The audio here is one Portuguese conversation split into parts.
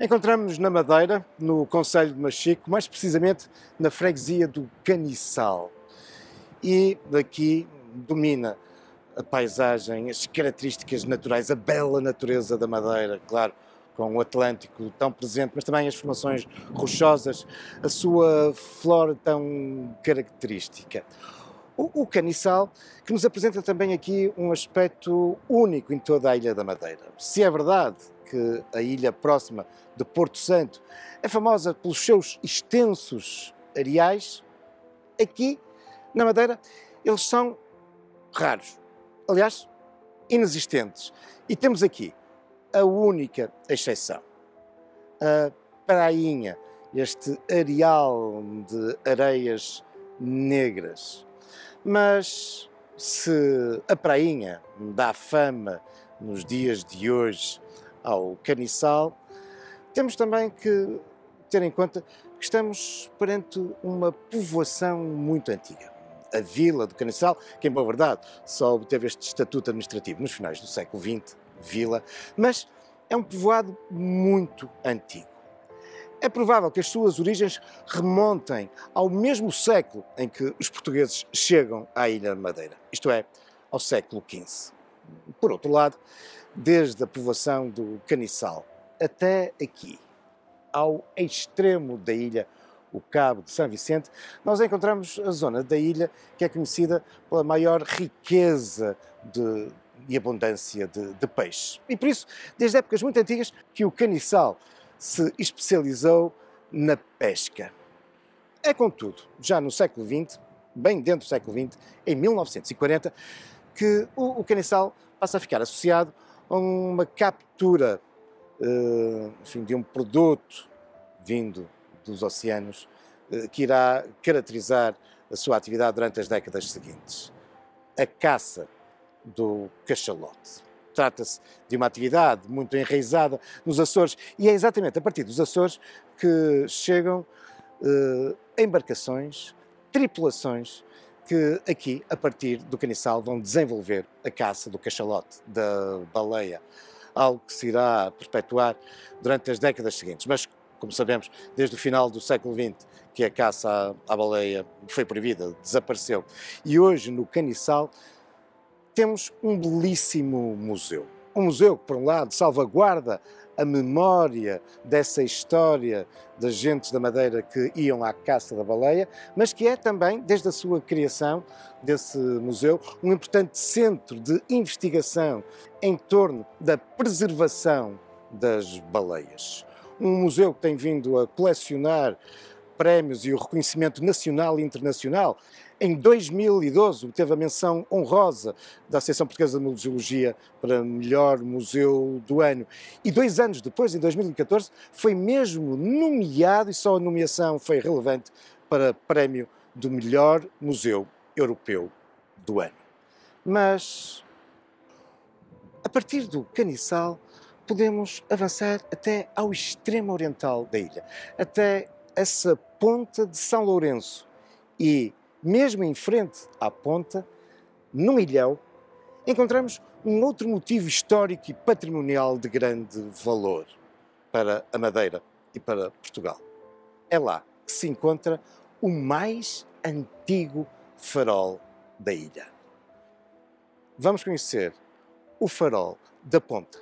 Encontramos-nos na Madeira, no concelho de Machico, mais precisamente na freguesia do Caniçal. E daqui domina a paisagem, as características naturais, a bela natureza da Madeira, claro, com o Atlântico tão presente, mas também as formações rochosas, a sua flora tão característica. O Caniçal, que nos apresenta também aqui um aspecto único em toda a Ilha da Madeira. Se é verdade que a ilha próxima de Porto Santo é famosa pelos seus extensos areais, aqui na Madeira eles são raros, aliás, inexistentes. E temos aqui a única exceção, a prainha, este areal de areias negras. Mas se a prainha dá fama nos dias de hoje ao Caniçal, temos também que ter em conta que estamos perante uma povoação muito antiga. A vila do Caniçal, que em boa verdade só obteve este estatuto administrativo nos finais do século XX, vila, mas é um povoado muito antigo. É provável que as suas origens remontem ao mesmo século em que os portugueses chegam à Ilha de Madeira, isto é, ao século XV. Por outro lado, desde a povoação do Caniçal até aqui, ao extremo da ilha, o Cabo de São Vicente, nós encontramos a zona da ilha que é conhecida pela maior riqueza e abundância de peixe. E por isso, desde épocas muito antigas, que o Caniçal se especializou na pesca. É contudo, já no século XX, bem dentro do século XX, em 1940, que o Caniçal passa a ficar associado a uma captura de um produto vindo dos oceanos que irá caracterizar a sua atividade durante as décadas seguintes. A caça do cachalote. Trata-se de uma atividade muito enraizada nos Açores e é exatamente a partir dos Açores que chegam embarcações, tripulações que aqui, a partir do Caniçal, vão desenvolver a caça do cachalote, da baleia, algo que se irá perpetuar durante as décadas seguintes. Mas, como sabemos, desde o final do século XX que a caça à baleia foi proibida, desapareceu. E hoje, no Caniçal, temos um belíssimo museu. Um museu que, por um lado, salvaguarda a memória dessa história das gentes da Madeira que iam à caça da baleia, mas que é também, desde a sua criação desse museu, um importante centro de investigação em torno da preservação das baleias. Um museu que tem vindo a colecionar prémios e o reconhecimento nacional e internacional. Em 2012 obteve a menção honrosa da Associação Portuguesa de Museologia para melhor museu do ano. E 2 anos depois, em 2014, foi mesmo nomeado, e só a nomeação foi relevante, para prémio do melhor museu europeu do ano. Mas, a partir do Caniçal, podemos avançar até ao extremo oriental da ilha, até essa ponta de São Lourenço. E, mesmo em frente à ponta, num ilhéu, encontramos um outro motivo histórico e patrimonial de grande valor para a Madeira e para Portugal. É lá que se encontra o mais antigo farol da ilha. Vamos conhecer o farol da ponta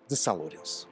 de São Lourenço.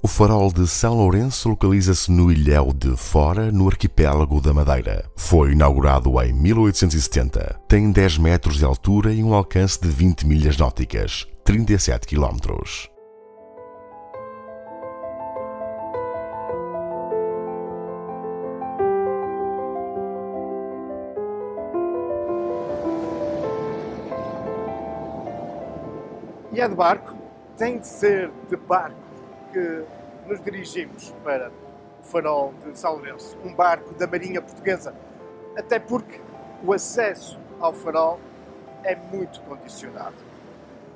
O farol de São Lourenço localiza-se no Ilhéu de Fora, no arquipélago da Madeira. Foi inaugurado em 1870. Tem 10 metros de altura e um alcance de 20 milhas náuticas, 37 quilómetros. E é de barco, tem de ser de barco que nos dirigimos para o farol de São Lourenço, um barco da Marinha Portuguesa, até porque o acesso ao farol é muito condicionado.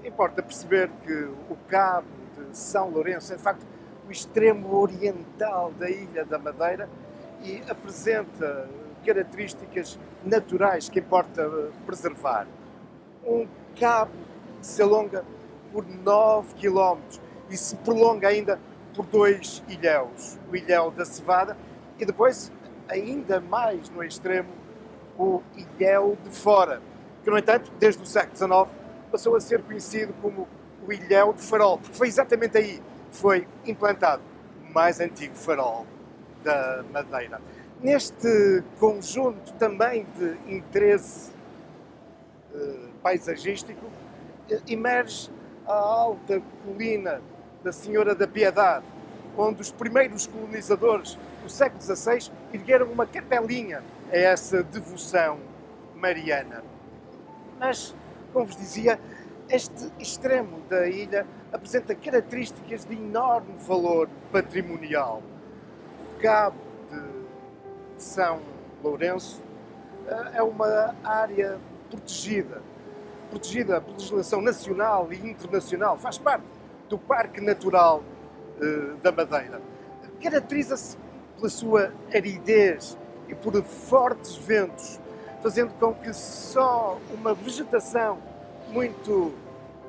Importa perceber que o Cabo de São Lourenço é, de facto, o extremo oriental da Ilha da Madeira e apresenta características naturais que importa preservar. Um cabo que se alonga por 9 km e se prolonga ainda por 2 ilhéus. O ilhéu da Cevada e depois, ainda mais no extremo, o ilhéu de Fora, que, no entanto, desde o século XIX, passou a ser conhecido como o ilhéu de Farol, porque foi exatamente aí que foi implantado o mais antigo farol da Madeira. Neste conjunto também de interesse paisagístico, emerge a alta colina da Senhora da Piedade, onde os primeiros colonizadores do século XVI ergueram uma capelinha a essa devoção mariana. Mas, como vos dizia, este extremo da ilha apresenta características de enorme valor patrimonial. O Cabo de São Lourenço é uma área protegida por legislação nacional e internacional, faz parte do Parque Natural da Madeira. Caracteriza-se pela sua aridez e por fortes ventos, fazendo com que só uma vegetação muito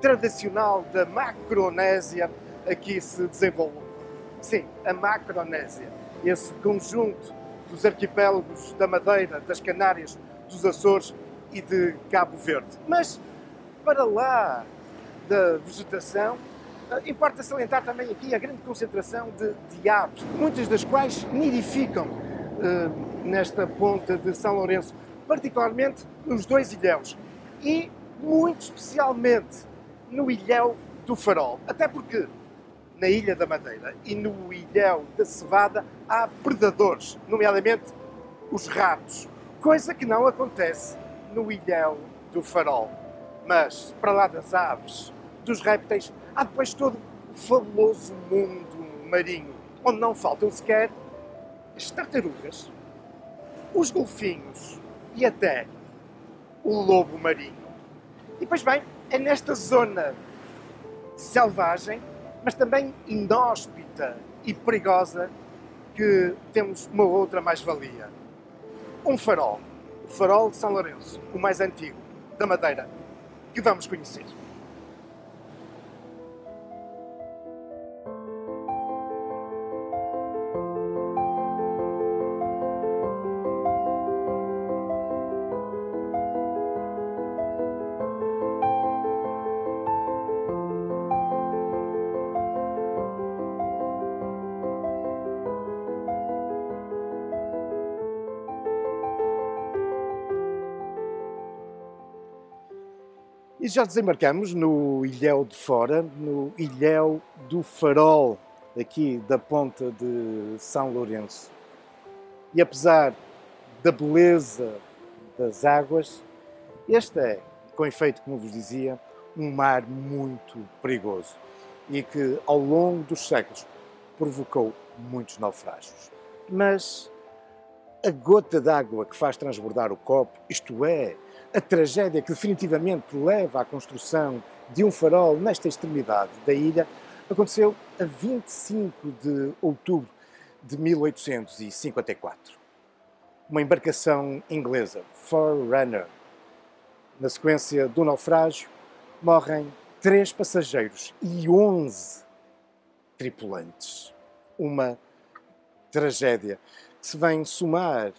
tradicional da Macronésia aqui se desenvolva. Sim, a Macronésia, esse conjunto dos arquipélagos da Madeira, das Canárias, dos Açores e de Cabo Verde. Mas, para lá da vegetação, importa salientar também aqui a grande concentração de aves, muitas das quais nidificam nesta ponta de São Lourenço, particularmente nos 2 ilhéus e, muito especialmente, no ilhéu do Farol. Até porque na Ilha da Madeira e no ilhéu da Cevada há predadores, nomeadamente os ratos, coisa que não acontece no ilhéu do Farol. Mas, para lá das aves, dos répteis, há depois todo o fabuloso mundo marinho, onde não faltam sequer as tartarugas, os golfinhos e até o lobo marinho. E, pois bem, é nesta zona selvagem, mas também inóspita e perigosa, que temos uma outra mais-valia. Um farol, o Farol de São Lourenço, o mais antigo da Madeira, que vamos conhecer. E já desembarcamos no ilhéu de Fora, no ilhéu do Farol, aqui da ponta de São Lourenço. E apesar da beleza das águas, este é, com efeito, como vos dizia, um mar muito perigoso e que, ao longo dos séculos, provocou muitos naufrágios. Mas a gota d'água que faz transbordar o copo, isto é, a tragédia que definitivamente leva à construção de um farol nesta extremidade da ilha, aconteceu a 25 de outubro de 1854. Uma embarcação inglesa, Forerunner. Na sequência do naufrágio, morrem 3 passageiros e 11 tripulantes. Uma tragédia que se vem somar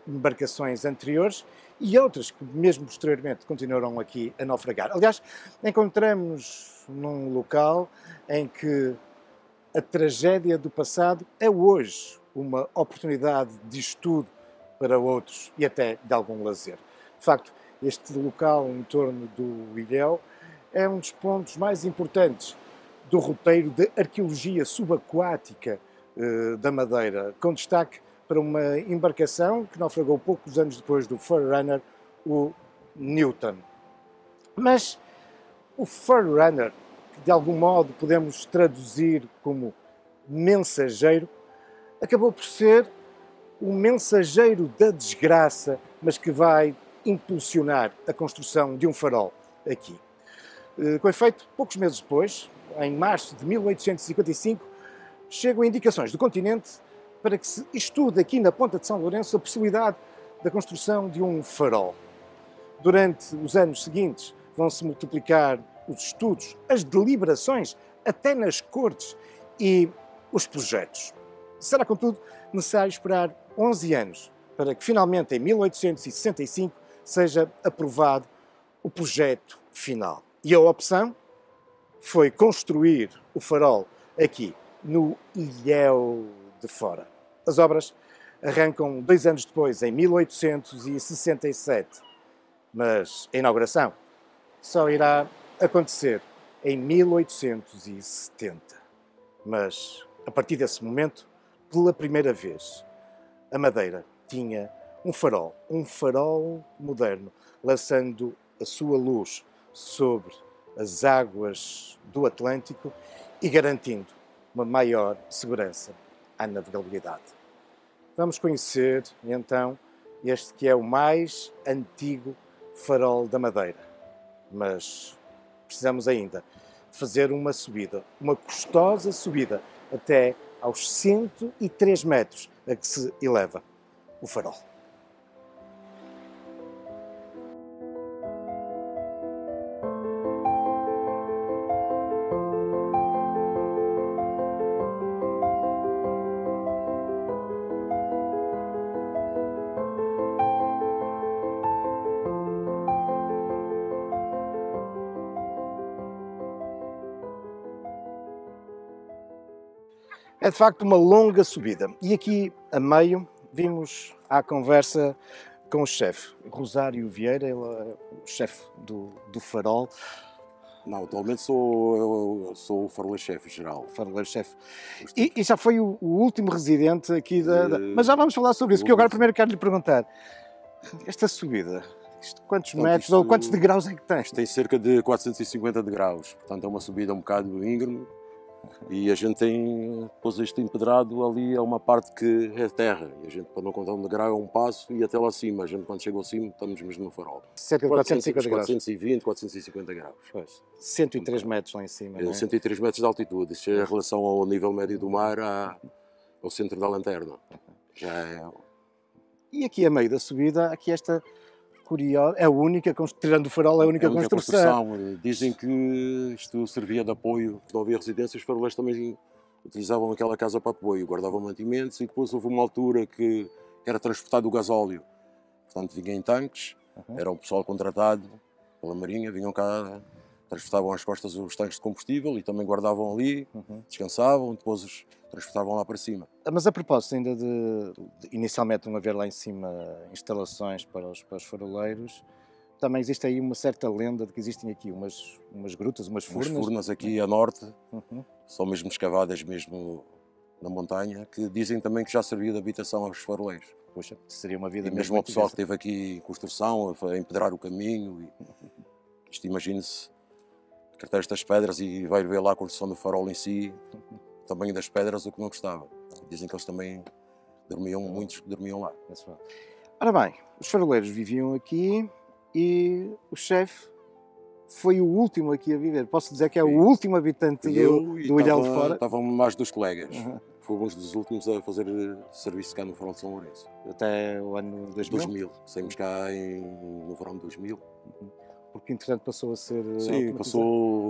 embarcações anteriores e outras que, mesmo posteriormente, continuaram aqui a naufragar. Aliás, encontramos num local em que a tragédia do passado é hoje uma oportunidade de estudo para outros e até de algum lazer. De facto, este local em torno do ilhéu é um dos pontos mais importantes do roteiro de arqueologia subaquática da Madeira, com destaque para uma embarcação que naufragou poucos anos depois do Forerunner, o Newton. Mas o Forerunner, que de algum modo podemos traduzir como mensageiro, acabou por ser o mensageiro da desgraça, mas que vai impulsionar a construção de um farol aqui. Com efeito, poucos meses depois, em março de 1855, chegam indicações do continente para que se estude aqui na Ponta de São Lourenço a possibilidade da construção de um farol. Durante os anos seguintes vão-se multiplicar os estudos, as deliberações, até nas cortes e os projetos. Será, contudo, necessário esperar 11 anos para que finalmente, em 1865, seja aprovado o projeto final. E a opção foi construir o farol aqui, no Ilhéu de Fora. As obras arrancam 2 anos depois, em 1867, mas a inauguração só irá acontecer em 1870. Mas, a partir desse momento, pela primeira vez, a Madeira tinha um farol moderno, lançando a sua luz sobre as águas do Atlântico e garantindo uma maior segurança à navegabilidade. Vamos conhecer, então, este que é o mais antigo farol da Madeira. Mas precisamos ainda fazer uma subida, uma custosa subida, até aos 103 metros a que se eleva o farol. É de facto uma longa subida. E aqui, a meio, vimos à conversa com o chefe, Rosário Vieira, ele é o chefe do farol. Não, atualmente sou o faroleiro-chefe geral. Faroleiro-chefe. E já foi o último residente aqui Mas já vamos falar sobre isso, porque eu agora primeiro quero lhe perguntar, esta subida, quantos metros ou quantos degraus é que tem? Tem cerca de 450 degraus, portanto é uma subida um bocado íngreme. E a gente tem, depois este empedrado ali é uma parte que é terra, e a gente para não contar um degrau é um passo e até lá acima, a gente quando chega ao cimo estamos mesmo no farol. Cerca de 450 graus. 420, 450 graus. Pois. 103 metros lá em cima, não é? 103 metros de altitude, isso é em relação ao nível médio do mar ao centro da lanterna. Já é... E aqui a meio da subida, aqui esta curiosa, é a única, tirando o farol, é a única construção. Dizem que isto servia de apoio, não havia residências, os faroleiros também utilizavam aquela casa para apoio, guardavam mantimentos e depois houve uma altura que era transportado o gasóleo. Portanto, vinha em tanques, era um pessoal contratado pela Marinha, vinham cá, transportavam às costas os tanques de combustível e também guardavam ali, descansavam, depois os transportavam lá para cima. Mas a propósito ainda de inicialmente não haver lá em cima instalações para os faroleiros, também existe aí uma certa lenda de que existem aqui umas grutas, umas furnas. Umas furnas aqui a norte, são mesmo escavadas mesmo na montanha, que dizem também que já servia de habitação aos faroleiros. Poxa, seria uma vida e mesmo o pessoal que esteve aqui em construção, a empedrar o caminho. Isto imagine-se, carteiros das pedras e vai ver lá a construção do farol em si, o tamanho das pedras, o que não gostava. Dizem que eles também dormiam, muitos que dormiam lá. Ora bem, os faroleiros viviam aqui e o chefe foi o último aqui a viver. Posso dizer que é o último habitante do Ilhéu de Fora? Estavam mais dos colegas. Fomos dos últimos a fazer serviço cá no farol de São Lourenço. Até o ano 2000? 2000. Saímos cá no verão de 2000. Porque entretanto passou a ser... Sim,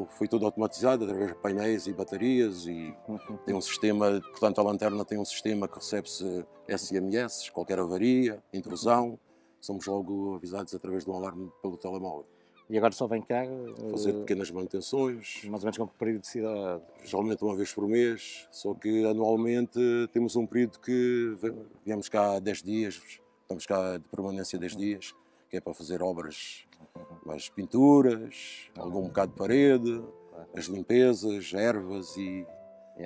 foi tudo automatizado através de painéis e baterias e tem um sistema, portanto a lanterna tem um sistema que recebe-se SMS, qualquer avaria, intrusão, somos logo avisados através de um alarme pelo telemóvel. E agora só vem cá... fazer pequenas manutenções. Mais ou menos com que periodicidade? Geralmente uma vez por mês, só que anualmente temos um período que viemos cá 10 dias, estamos cá de permanência 10 dias, que é para fazer obras, mais pinturas, algum bocado de parede, as limpezas, ervas e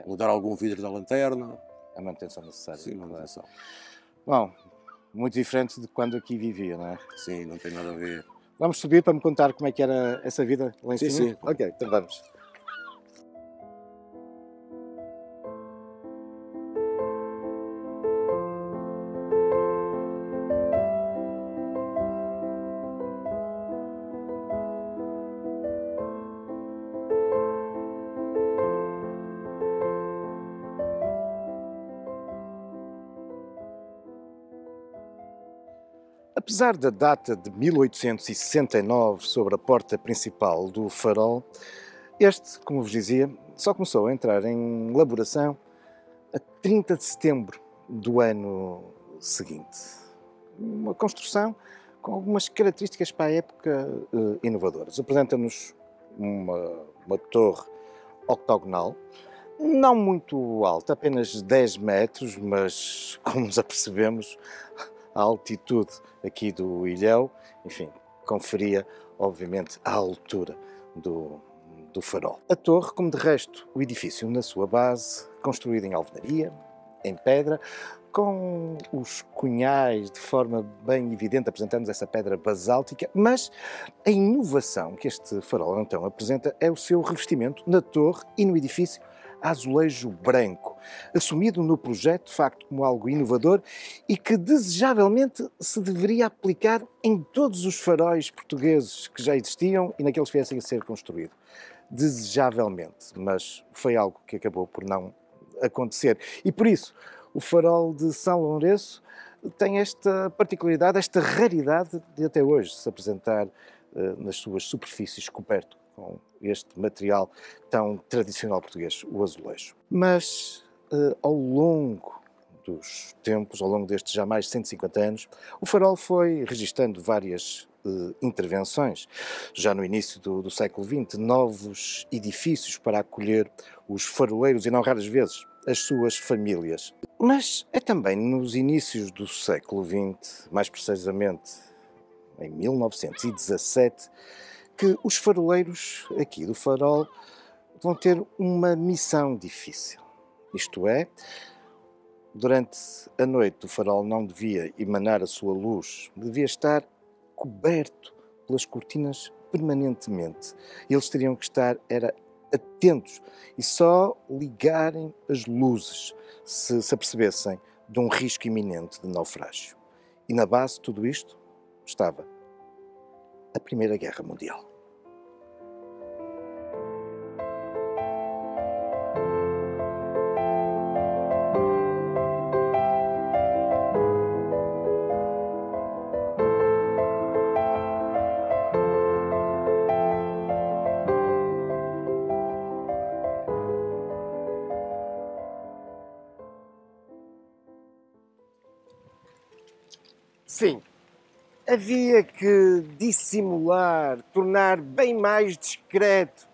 mudar algum vidro da lanterna. A manutenção necessária. Sim, a manutenção. Bom, muito diferente de quando aqui vivia, não é? Sim, não tem nada a ver. Vamos subir para me contar como é que era essa vida lá em cima? Sim. Ok, então vamos. Apesar da data de 1869 sobre a porta principal do farol, este, como vos dizia, só começou a entrar em elaboração a 30 de setembro do ano seguinte. Uma construção com algumas características para a época inovadoras. Apresenta-nos uma torre octogonal, não muito alta, apenas 10 metros, mas, como nos apercebemos, a altitude aqui do ilhéu, enfim, conferia, obviamente, a altura do farol. A torre, como de resto o edifício na sua base, construído em alvenaria, em pedra, com os cunhais de forma bem evidente, apresentando-nos essa pedra basáltica, mas a inovação que este farol então apresenta é o seu revestimento na torre e no edifício a azulejo branco, assumido no projeto, de facto, como algo inovador e que desejavelmente se deveria aplicar em todos os faróis portugueses que já existiam e naqueles que viessem a ser construídos. Desejavelmente, mas foi algo que acabou por não acontecer. E por isso, o farol de São Lourenço tem esta particularidade, esta raridade de até hoje se apresentar nas suas superfícies coberto com este material tão tradicional português, o azulejo. Mas ao longo dos tempos, ao longo destes já mais de 150 anos, o farol foi registrando várias intervenções. Já no início do século XX, novos edifícios para acolher os faroleiros e, não raras vezes, as suas famílias. Mas é também nos inícios do século XX, mais precisamente em 1917, que os faroleiros aqui do farol vão ter uma missão difícil. Isto é, durante a noite o farol não devia emanar a sua luz, devia estar coberto pelas cortinas permanentemente. Eles teriam que estar atentos e só ligarem as luzes se apercebessem de um risco iminente de naufrágio. E na base de tudo isto estava a Primeira Guerra Mundial. Sim, havia que dissimular, tornar bem mais discreto,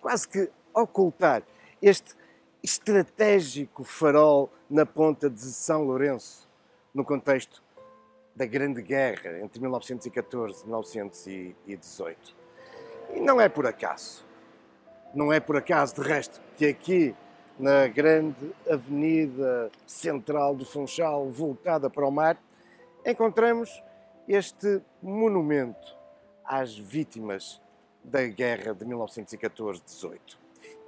quase que ocultar este estratégico farol na ponta de São Lourenço, no contexto da Grande Guerra entre 1914 e 1918. E não é por acaso, de resto, que aqui na grande avenida central do Funchal, voltada para o mar, encontramos este monumento às vítimas da guerra de 1914-18.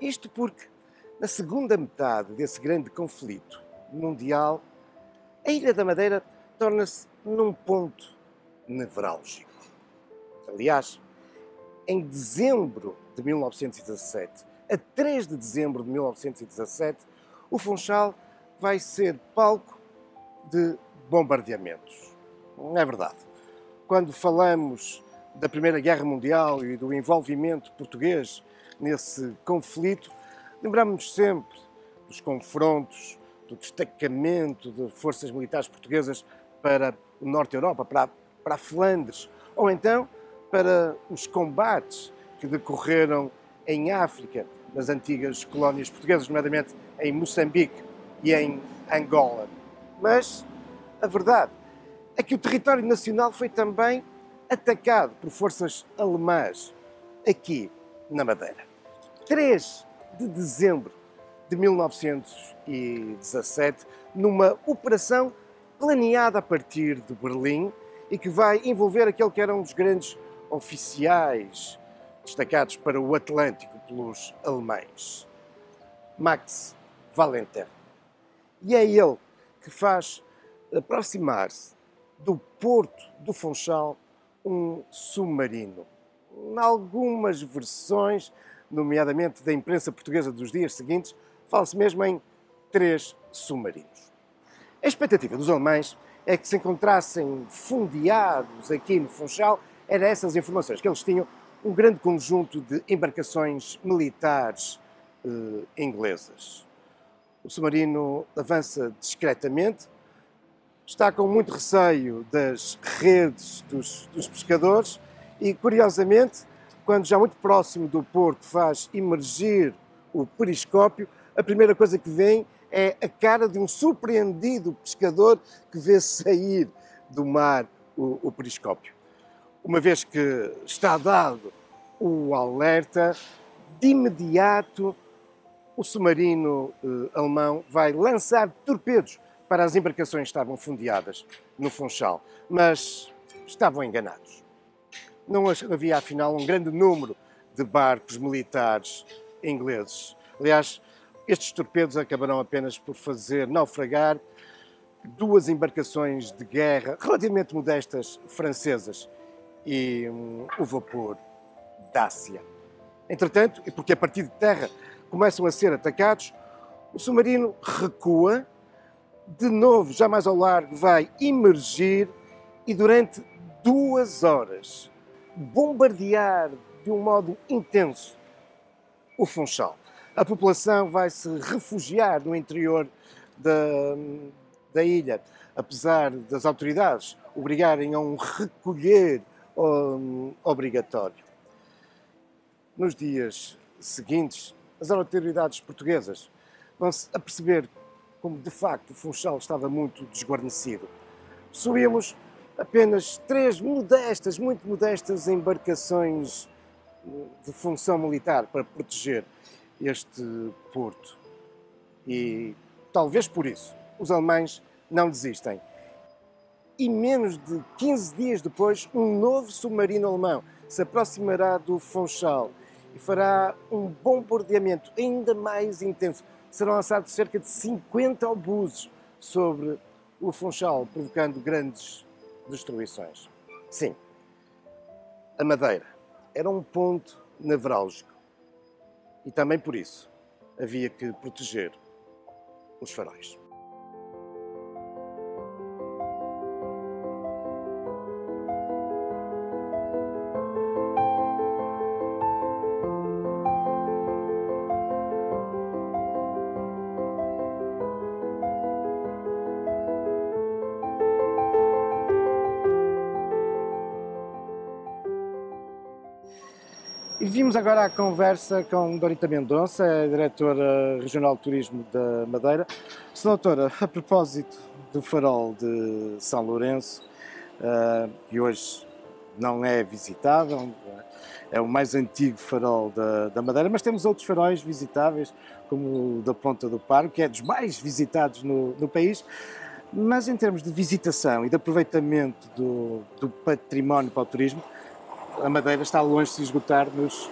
Isto porque, na segunda metade desse grande conflito mundial, a Ilha da Madeira torna-se num ponto nevrálgico. Aliás, em dezembro de 1917, a 3 de dezembro de 1917, o Funchal vai ser palco de bombardeamentos. Não é verdade. Quando falamos da Primeira Guerra Mundial e do envolvimento português nesse conflito, lembramos-nos sempre dos confrontos, do destacamento de forças militares portuguesas para o Norte da Europa, para a Flandres, ou então para os combates que decorreram em África, nas antigas colónias portuguesas, nomeadamente em Moçambique e em Angola. Mas a verdade é que o território nacional foi também atacado por forças alemãs aqui na Madeira. 3 de dezembro de 1917, numa operação planeada a partir de Berlim e que vai envolver aquele que era um dos grandes oficiais destacados para o Atlântico pelos alemães, Max Wallenterr. E é ele que faz aproximar-se do porto do Funchal um submarino. Em algumas versões, nomeadamente da imprensa portuguesa dos dias seguintes, fala-se mesmo em 3 submarinos. A expectativa dos alemães é que se encontrassem fundeados aqui no Funchal, eram essas informações, que eles tinham um grande conjunto de embarcações militares inglesas. O submarino avança discretamente, está com muito receio das redes dos pescadores e, curiosamente, quando já muito próximo do porto faz emergir o periscópio, a primeira coisa que vem é a cara de um surpreendido pescador que vê sair do mar o periscópio. Uma vez que está dado o alerta, de imediato o submarino alemão vai lançar torpedos para as embarcações que estavam fundeadas no Funchal, mas estavam enganados. Não havia, afinal, um grande número de barcos militares ingleses. Aliás, estes torpedos acabarão apenas por fazer naufragar 2 embarcações de guerra relativamente modestas francesas e o vapor Dácia. Entretanto, e porque a partir de terra começam a ser atacados, o submarino recua, de novo, já mais ao largo, vai emergir e durante 2 horas bombardear de um modo intenso o Funchal. A população vai se refugiar no interior da ilha, apesar das autoridades obrigarem a um recolher obrigatório. Nos dias seguintes, as autoridades portuguesas vão-se aperceber como, de facto, o Funchal estava muito desguarnecido. Possuíamos apenas 3 modestas, muito modestas embarcações de função militar para proteger este porto. E, talvez por isso, os alemães não desistem. E menos de 15 dias depois, um novo submarino alemão se aproximará do Funchal e fará um bombardeamento ainda mais intenso. Serão lançados cerca de 50 obuses sobre o Funchal, provocando grandes destruições. Sim, a Madeira era um ponto nevrálgico e também por isso havia que proteger os faróis. E vimos agora a conversa com Dorita Mendonça, a diretora regional de turismo da Madeira. Senhora doutora, a propósito do farol de São Lourenço, que hoje não é visitável, é o mais antigo farol da Madeira, mas temos outros faróis visitáveis, como o da Ponta do Pargo, que é dos mais visitados no país. Mas em termos de visitação e de aproveitamento do património para o turismo, a Madeira está longe de se esgotar nos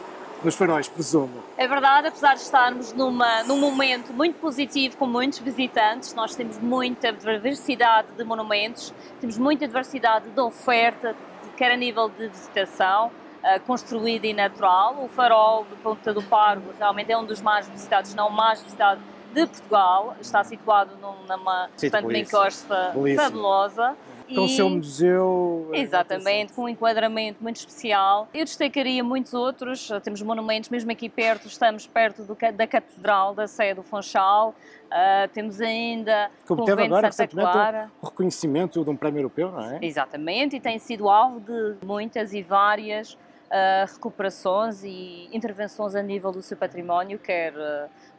faróis, presumo. É verdade, apesar de estarmos num momento muito positivo com muitos visitantes, nós temos muita diversidade de monumentos, temos muita diversidade de oferta, quer a nível de visitação, construída e natural. O farol de Ponta do Pargo realmente é um dos mais visitados, não o mais visitado de Portugal. Está situado numa encosta fabulosa. Com o seu museu. Exatamente, com um enquadramento muito especial. Eu destacaria muitos outros, temos monumentos mesmo aqui perto, estamos perto da Catedral da Sé do Funchal, temos ainda o Convento de Santa Clara. O reconhecimento de um prémio europeu, não é? Exatamente, e tem sido alvo de muitas e várias recuperações e intervenções a nível do seu património, quer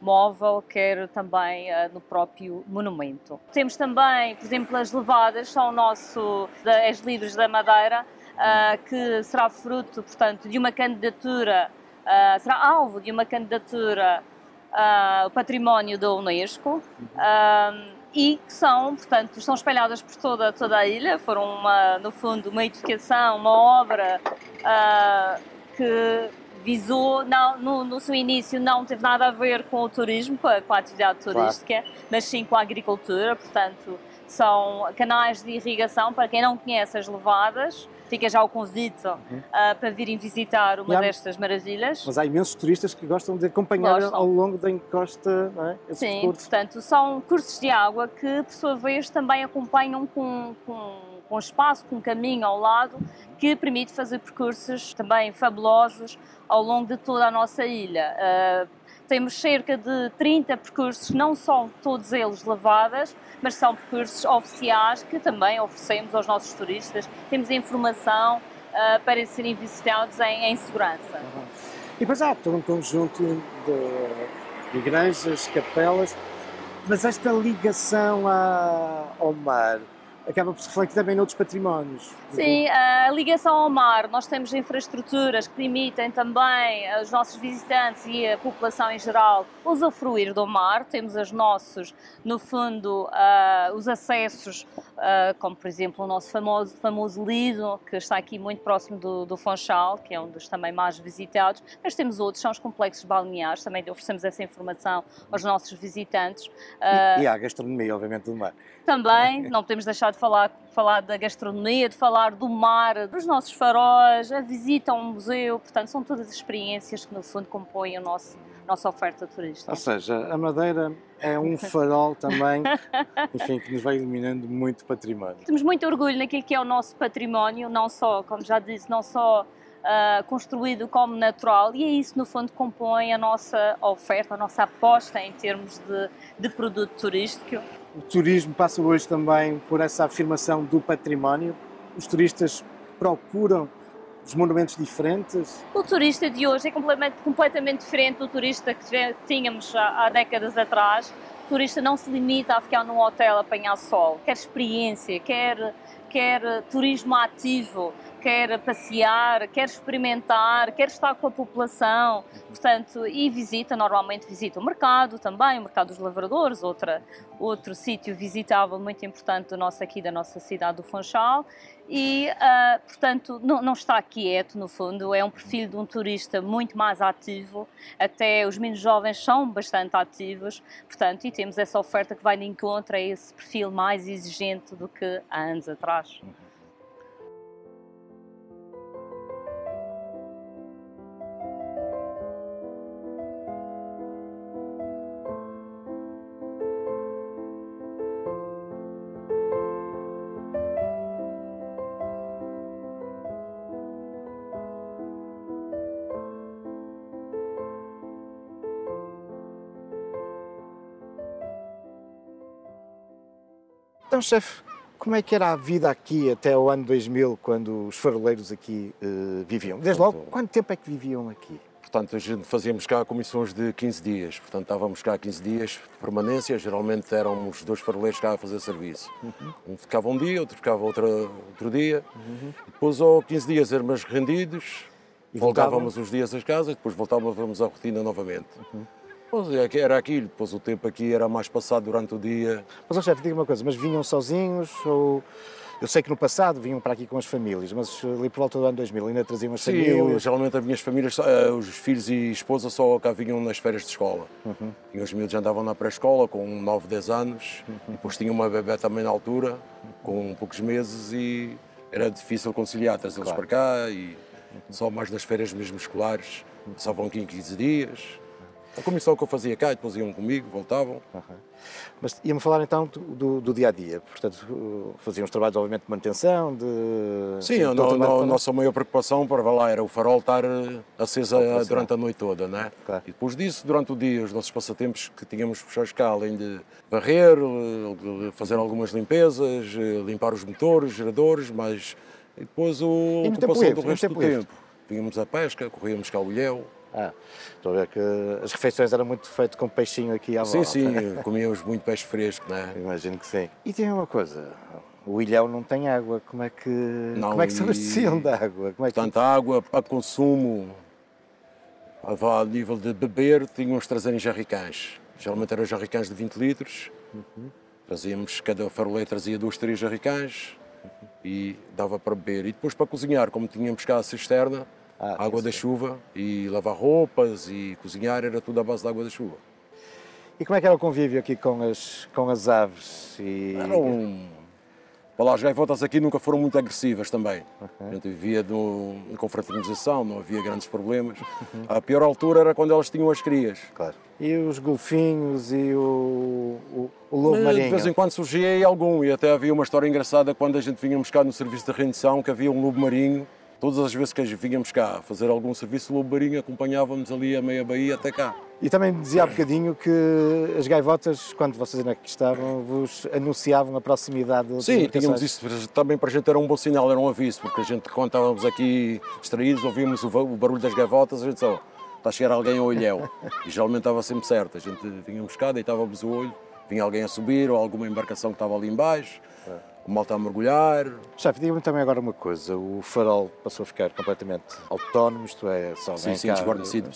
móvel, quer também no próprio monumento. Temos também, por exemplo, as levadas, são as Livres da Madeira, que será fruto, portanto, de uma candidatura, será alvo de uma candidatura ao património da Unesco, e que portanto, estão espalhadas por toda a ilha. Foram, no fundo, uma edificação, uma obra que visou, no seu início não teve nada a ver com o turismo, com a atividade turística, claro, mas sim com a agricultura. Portanto, são canais de irrigação, para quem não conhece as levadas, fica já o convite para virem visitar uma destas maravilhas. Mas há imensos turistas que gostam de acompanhar ao longo da encosta, não é? Esse Sim, percurso. portanto, são cursos de água que, por sua vez, também acompanham com espaço, com um caminho ao lado, que permite fazer percursos também fabulosos ao longo de toda a nossa ilha. Temos cerca de 30 percursos, não são todos eles lavadas, mas são percursos oficiais que também oferecemos aos nossos turistas. Temos informação para serem visitados em segurança. E depois há todo um conjunto de igrejas, capelas, mas esta ligação ao mar acaba por se refletir também noutros patrimónios. Sim, a ligação ao mar, nós temos infraestruturas que permitem também aos nossos visitantes e a população em geral usufruir do mar. Temos os nossos, no fundo, os acessos, como por exemplo o nosso famoso Lido, que está aqui muito próximo do Funchal, que é um dos também mais visitados, mas temos outros, são os complexos balneares, também oferecemos essa informação aos nossos visitantes. E há a gastronomia, obviamente, do mar. Também, não podemos deixar de falar da gastronomia, de falar do mar, dos nossos faróis, a visita a um museu, portanto são todas experiências que no fundo compõem a nossa oferta turística. Ou seja, a Madeira é um farol também, enfim, que nos vai iluminando muito património. Temos muito orgulho naquilo que é o nosso património, não só, como já disse, não só construído como natural, e é isso no fundo que compõe a nossa oferta, a nossa aposta em termos de produto turístico. O turismo passa hoje também por essa afirmação do património. Os turistas procuram os monumentos diferentes. O turista de hoje é completamente diferente do turista que tínhamos há décadas atrás. O turista não se limita a ficar num hotel a apanhar sol, quer experiência, quer turismo ativo, quer passear, quer experimentar, quer estar com a população, portanto, e normalmente visita o mercado também, o mercado dos lavradores, outro sítio visitável muito importante da nossa cidade do Funchal, e, portanto, não está quieto, no fundo, é um perfil de um turista muito mais ativo, até os menos jovens são bastante ativos, portanto, e temos essa oferta que vai de encontro a esse perfil mais exigente do que há anos atrás. Então, chefe, como é que era a vida aqui até o ano 2000, quando os faroleiros aqui viviam? Desde logo, quanto tempo é que viviam aqui? Portanto, a gente fazíamos cá comissões de 15 dias, portanto estávamos cá 15 dias de permanência, geralmente éramos 2 faroleiros cá a fazer serviço. Um ficava um dia, outro ficava outro dia, e depois aos 15 dias éramos rendidos, voltávamos os dias às casas, depois voltávamos à rotina novamente. Pois era aquilo, depois o tempo aqui era mais passado durante o dia. Mas, chefe, diga uma coisa, mas vinham sozinhos ou... Eu sei que no passado vinham para aqui com as famílias, mas ali por volta do ano 2000 ainda traziam as famílias? Sim, geralmente as minhas famílias, os filhos e esposa só cá vinham nas férias de escola. E os miúdos andavam na pré-escola com 9, 10 anos, depois tinha uma bebé também na altura, com poucos meses, e era difícil conciliar, trazê-los para cá, e só mais nas férias mesmo escolares, passavam aqui em 15 dias. A comissão que eu fazia cá, depois iam comigo, voltavam. Mas ia-me falar então do dia-a-dia, portanto faziam os trabalhos obviamente de manutenção, Sim, a nossa maior preocupação para lá era o farol estar acesa durante a noite toda, não é? Claro. E depois disso, durante o dia, os nossos passatempos que tínhamos puxados cá, além de varrer, fazer algumas limpezas, limpar os motores, geradores, mas depois a ocupação do resto do tempo. Vínhamos à pesca, corríamos cá o ilhéu. Estou a ver que as refeições eram muito feitas com peixinho aqui à volta. Sim, comíamos muito peixe fresco, não é? Imagino que sim. E tem uma coisa, o ilhéu não tem água, como é que se abasteciam de água? Portanto, a água para consumo, a nível de beber, tínhamos de trazer em jarricãs. Geralmente eram jarricãs de 20 litros. Cada faroleiro trazia 2, 3 jarricãs e dava para beber. E depois para cozinhar, como tínhamos cá a cisterna, água da chuva, e lavar roupas e cozinhar era tudo à base da água da chuva. E como é que era o convívio aqui com as aves? Para lá, as gaivotas aqui nunca foram muito agressivas também. A gente vivia em confraternização, não havia grandes problemas. A pior altura era quando elas tinham as crias. Claro. E os golfinhos e o lobo marinho? De vez em quando surgia aí algum, e até havia uma história engraçada quando a gente vinha buscar no serviço de rendição, que havia um lobo marinho. Todas as vezes que vínhamos cá fazer algum serviço, o lobo marinho acompanhava-nos ali a meia baía até cá. E também dizia há bocadinho que as gaivotas, quando vocês ainda aqui estavam, vos anunciavam a proximidade de Sim, tínhamos isso também para a gente, era um bom sinal, era um aviso, porque a gente, quando estávamos aqui distraídos, ouvíamos o barulho das gaivotas, a gente só está a chegar alguém ao ilhéu. E geralmente estava sempre certo, a gente vinha buscar, deitávamos o olho, vinha alguém a subir ou alguma embarcação que estava ali embaixo. O malta a mergulhar. Chefe, diga-me também agora uma coisa, o farol passou a ficar completamente autónomo, isto é, só vem sim, cá, desguarnecido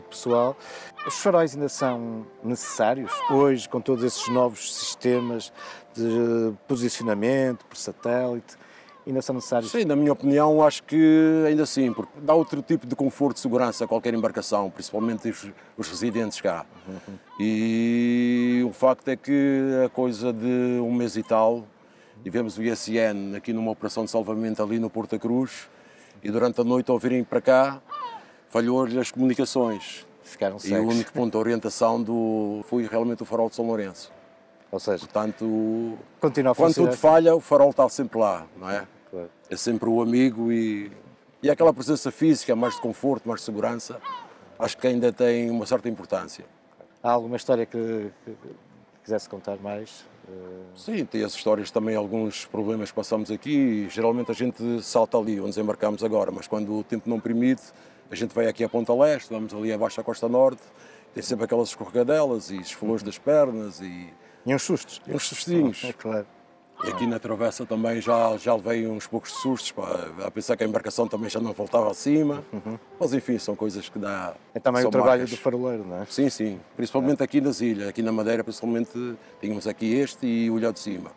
pessoal. Os faróis ainda são necessários hoje, com todos esses novos sistemas de posicionamento por satélite, ainda são necessários? Sim, na minha opinião, acho que ainda sim, porque dá outro tipo de conforto e segurança a qualquer embarcação, principalmente os residentes cá. E o facto é que a coisa de um mês e tal, tivemos o ISN aqui numa operação de salvamento ali no Porto da Cruz e durante a noite ao virem para cá falhou-lhe as comunicações. Ficaram E cegos. o único ponto de orientação foi realmente o farol de São Lourenço. Ou seja, portanto, continua a quando funcionar. tudo falha, o farol está sempre lá, não é? Claro. É sempre o amigo e aquela presença física, mais de conforto, mais de segurança, acho que ainda tem uma certa importância. Há alguma história que quisesse contar mais? Sim, tem as histórias também, alguns problemas que passamos aqui e geralmente a gente salta ali onde desembarcamos agora, mas quando o tempo não permite, a gente vai aqui à Ponta Leste, vamos ali abaixo à Costa Norte, tem sempre aquelas escorregadelas e esfolões das pernas e uns sustos? E uns sustinhos. É claro. E aqui na travessa também já levei uns poucos sustos, a pensar que a embarcação também já não voltava acima. Mas enfim, são coisas que dá. É também o trabalho do faroleiro, não é? Sim, sim. Principalmente aqui nas ilhas, aqui na Madeira, principalmente tínhamos aqui este e o Ilhéu de Cima.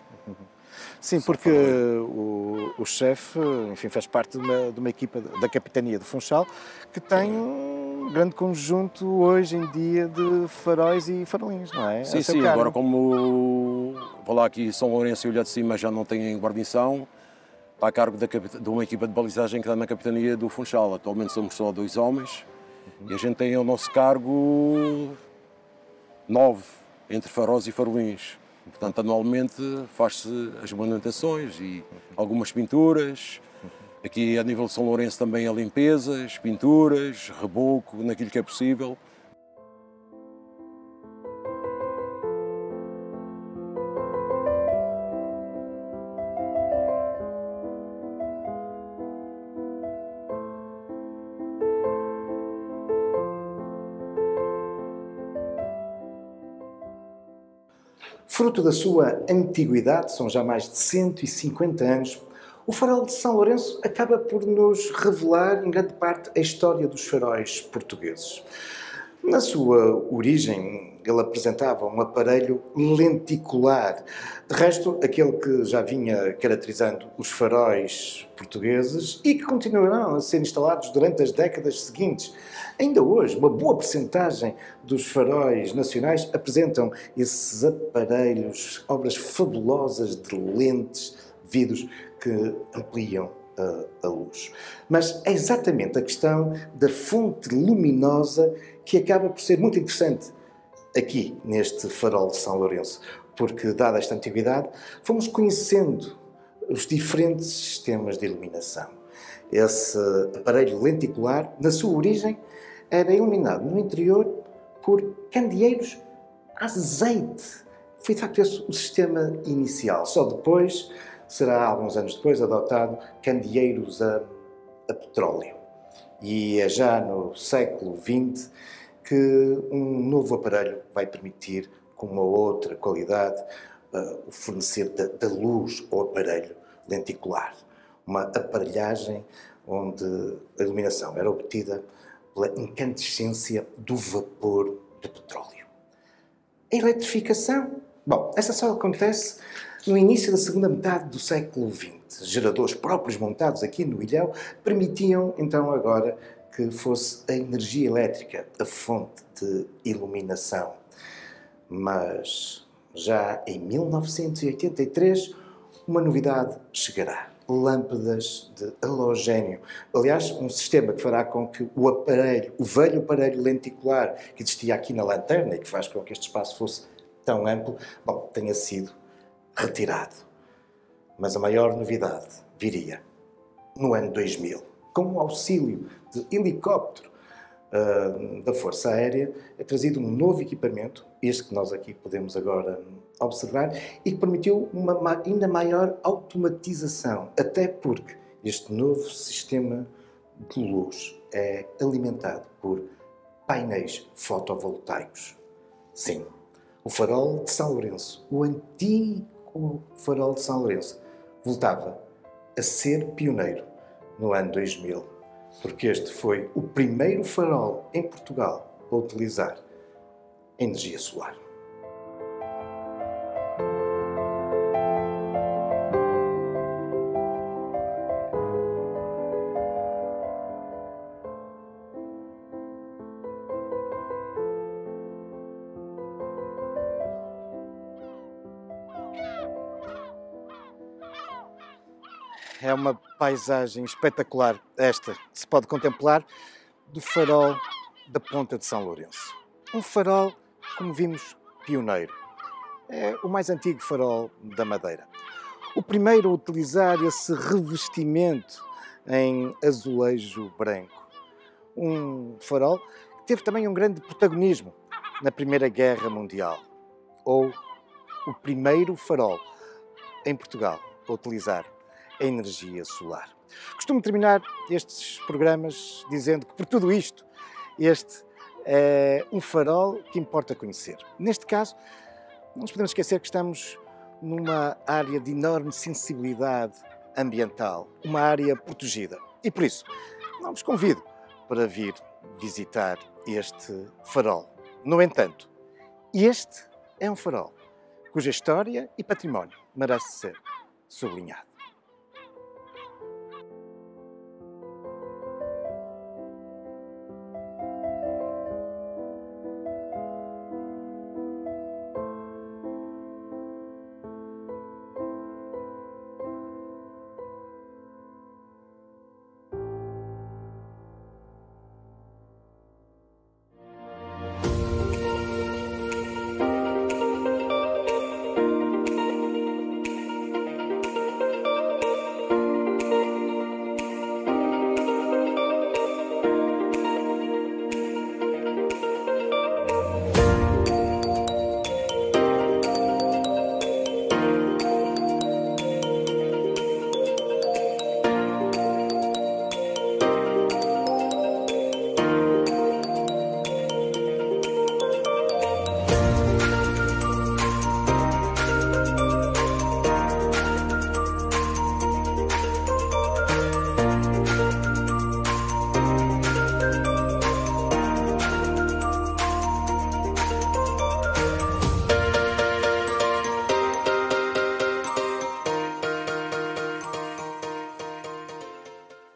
Sim, porque o chefe, enfim, faz parte de uma equipa da Capitania do Funchal que tem um grande conjunto hoje em dia de faróis e farolinhos, não é? Sim, sim. Agora como vou lá aqui São Lourenço e o Ilhéu de Cima já não têm guarnição, está a cargo de uma equipa de balizagem que está na Capitania do Funchal. Atualmente somos só 2 homens e a gente tem ao nosso cargo 9 entre faróis e farolins. Portanto, anualmente faz-se as manutenções e algumas pinturas. Aqui a nível de São Lourenço também há limpezas, pinturas, reboco, naquilo que é possível. Fruto da sua antiguidade, são já mais de 150 anos, o farol de São Lourenço acaba por nos revelar, em grande parte, a história dos faróis portugueses. Na sua origem, ele apresentava um aparelho lenticular, de resto, aquele que já vinha caracterizando os faróis portugueses e que continuarão a ser instalados durante as décadas seguintes. Ainda hoje, uma boa percentagem dos faróis nacionais apresentam esses aparelhos, obras fabulosas de lentes, vidros que ampliam a luz. Mas é exatamente a questão da fonte luminosa que acaba por ser muito interessante aqui neste farol de São Lourenço, porque, dada esta antiguidade, fomos conhecendo os diferentes sistemas de iluminação. Esse aparelho lenticular, na sua origem, era iluminado no interior por candeeiros a azeite. Foi, de facto, esse o sistema inicial. Só depois, será alguns anos depois, adotado candeeiros a petróleo. E é já no século XX que um novo aparelho vai permitir, com uma outra qualidade, o fornecer da luz ao aparelho lenticular. Uma aparelhagem onde a iluminação era obtida pela incandescência do vapor de petróleo. A eletrificação? Bom, essa só acontece no início da segunda metade do século XX. Geradores próprios montados aqui no ilhéu permitiam, então, agora que fosse a energia elétrica a fonte de iluminação. Mas, já em 1983, uma novidade chegará. Lâmpadas de halogénio. Aliás, um sistema que fará com que o aparelho, o velho aparelho lenticular que existia aqui na lanterna e que faz com que este espaço fosse tão amplo, tenha sido retirado. Mas a maior novidade viria no ano 2000, com o auxílio de helicóptero da Força Aérea, é trazido um novo equipamento, este que nós aqui podemos agora observar, e que permitiu uma ainda maior automatização, até porque este novo sistema de luz é alimentado por painéis fotovoltaicos. Sim, o farol de São Lourenço, o antigo farol de São Lourenço, voltava a ser pioneiro no ano 2000, porque este foi o primeiro farol em Portugal a utilizar energia solar. É uma paisagem espetacular esta que se pode contemplar do farol da Ponta de São Lourenço. Um farol, como vimos, pioneiro. É o mais antigo farol da Madeira. O primeiro a utilizar esse revestimento em azulejo branco. Um farol que teve também um grande protagonismo na Primeira Guerra Mundial. Ou o primeiro farol em Portugal a utilizar a energia solar. Costumo terminar estes programas dizendo que, por tudo isto, este é um farol que importa conhecer. Neste caso, não nos podemos esquecer que estamos numa área de enorme sensibilidade ambiental, uma área protegida. E por isso, não vos convido para vir visitar este farol. No entanto, este é um farol cuja história e património merece ser sublinhado.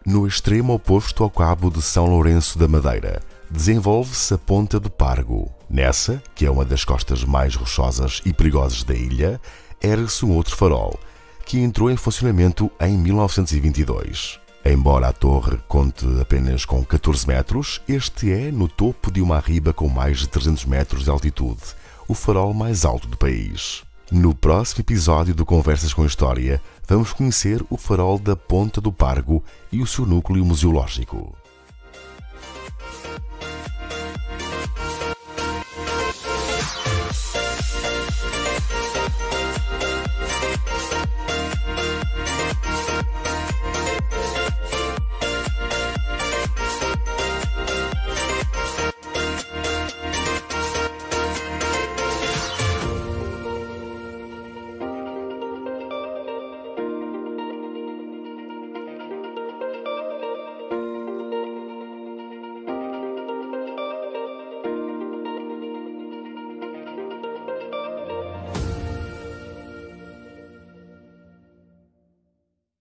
No extremo oposto ao Cabo de São Lourenço da Madeira, desenvolve-se a Ponta do Pargo. Nessa, que é uma das costas mais rochosas e perigosas da ilha, ergue-se um outro farol, que entrou em funcionamento em 1922. Embora a torre conte apenas com 14 metros, este é, no topo de uma arriba com mais de 300 metros de altitude, o farol mais alto do país. No próximo episódio do Conversas com História, vamos conhecer o farol da Ponta do Pargo e o seu núcleo museológico.